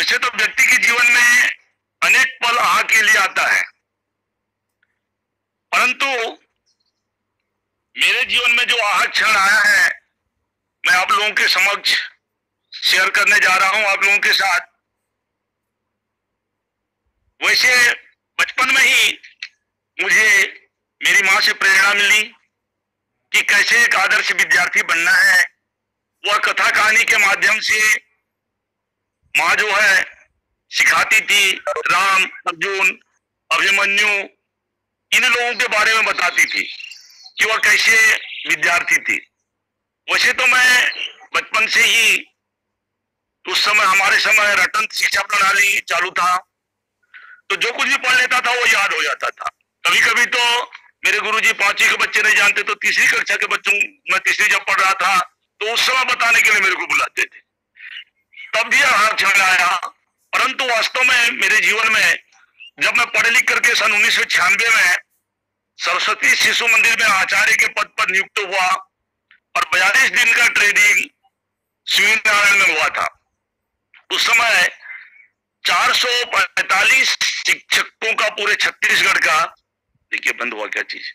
वैसे तो व्यक्ति के जीवन में अनेक पल आह के लिए आता है, परंतु मेरे जीवन में जो आह क्षण आया है मैं आप लोगों के समक्ष शेयर करने जा रहा हूं आप लोगों के साथ। वैसे बचपन में ही मुझे मेरी माँ से प्रेरणा मिली कि कैसे एक आदर्श विद्यार्थी बनना है। वह कथा कहानी के माध्यम से माँ जो है सिखाती थी, राम, अर्जुन, अभिमन्यु इन लोगों के बारे में बताती थी कि वह कैसे विद्यार्थी थी। वैसे तो मैं बचपन से ही उस समय हमारे समय रटन शिक्षा प्रणाली चालू था, तो जो कुछ भी पढ़ लेता था वो याद हो जाता था। कभी कभी तो मेरे गुरुजी 5वीं के बच्चे नहीं जानते तो तीसरी कक्षा के बच्चों, मैं तीसरी जब पढ़ रहा था तो उस समय बताने के लिए मेरे को बुलाते थे, तब भी हाथ छड़ आया। परंतु वास्तव में मेरे जीवन में जब मैं पढ़ लिख करके सन 1996 में सरस्वती शिशु मंदिर में आचार्य के पद पर नियुक्त हुआ और 42 दिन का ट्रेनिंग शिवनारायण में हुआ था। उस समय 445 शिक्षकों का पूरे छत्तीसगढ़ का, देखिए बंद हुआ क्या चीज,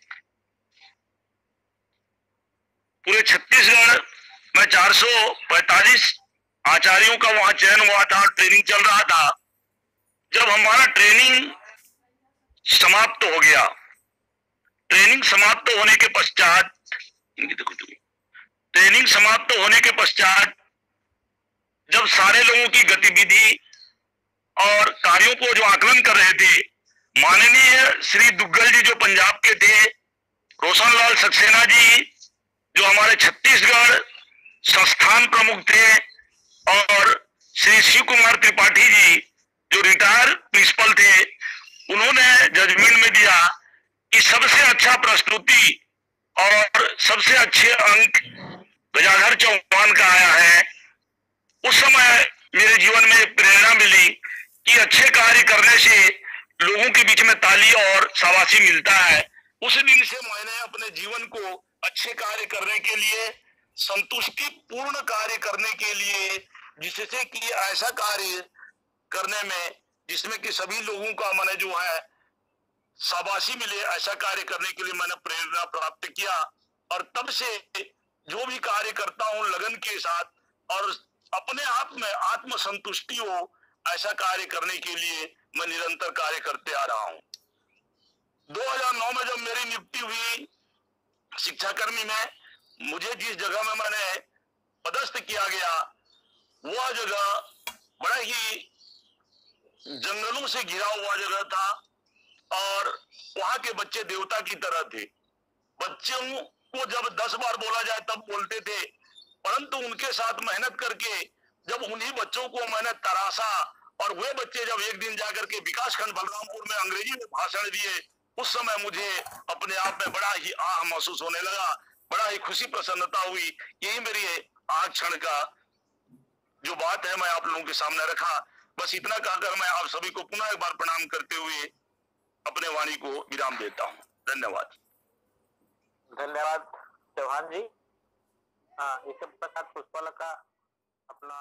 पूरे छत्तीसगढ़ में 445 आचार्यों का वहां चयन हुआ था, ट्रेनिंग चल रहा था। जब हमारा ट्रेनिंग समाप्त हो गया, ट्रेनिंग समाप्त होने के पश्चात, ट्रेनिंग समाप्त होने के पश्चात जब सारे लोगों की गतिविधि और कार्यों को जो आकलन कर रहे थे, माननीय श्री दुग्गल जी जो पंजाब के थे, रोशनलाल सक्सेना जी जो हमारे छत्तीसगढ़ संस्थान प्रमुख थे, और श्री शिव कुमार त्रिपाठी जी जो रिटायर प्रिंसिपल थे, उन्होंने जजमेंट में दिया कि सबसे अच्छा प्रस्तुति और सबसे अच्छे अंक गजाधर चौहान का आया है। उस समय मेरे जीवन में प्रेरणा मिली कि अच्छे कार्य करने से लोगों के बीच में ताली और शाबाशी मिलता है। उस दिन से मैंने अपने जीवन को अच्छे कार्य करने के लिए, संतुष्टि पूर्ण कार्य करने के लिए, जिससे कि ऐसा कार्य करने में जिसमें कि सभी लोगों का मैंने जो है शाबाशी मिले, ऐसा कार्य करने के लिए मैंने प्रेरणा प्राप्त किया। और तब से जो भी कार्य करता हूं लगन के साथ और अपने आप में आत्मसंतुष्टि हो, ऐसा कार्य करने के लिए मैं निरंतर कार्य करते आ रहा हूं। 2009 में जब मेरी नियुक्ति हुई शिक्षाकर्मी में, मुझे जिस जगह में मैंने पदस्थ किया गया वह जगह बड़ा ही जंगलों से घिरा हुआ जगह था और वहां के बच्चे देवता की तरह थे। बच्चों को जब 10 बार बोला जाए तब बोलते थे, परंतु उनके साथ मेहनत करके जब उन्हीं बच्चों को मैंने तराशा और वे बच्चे जब एक दिन जाकर के विकास खंड बलरामपुर में अंग्रेजी में भाषण दिए, उस समय मुझे अपने आप में बड़ा ही आह महसूस होने लगा, बड़ा ही खुशी प्रसन्नता हुई। यही मेरी आज क्षण का जो बात है मैं आप लोगों के सामने रखा। बस इतना कहकर मैं आप सभी को पुनः एक बार प्रणाम करते हुए अपने वाणी को विराम देता हूं। धन्यवाद। धन्यवाद चौहान जी। इसके पश्चात पुष्पलता अपना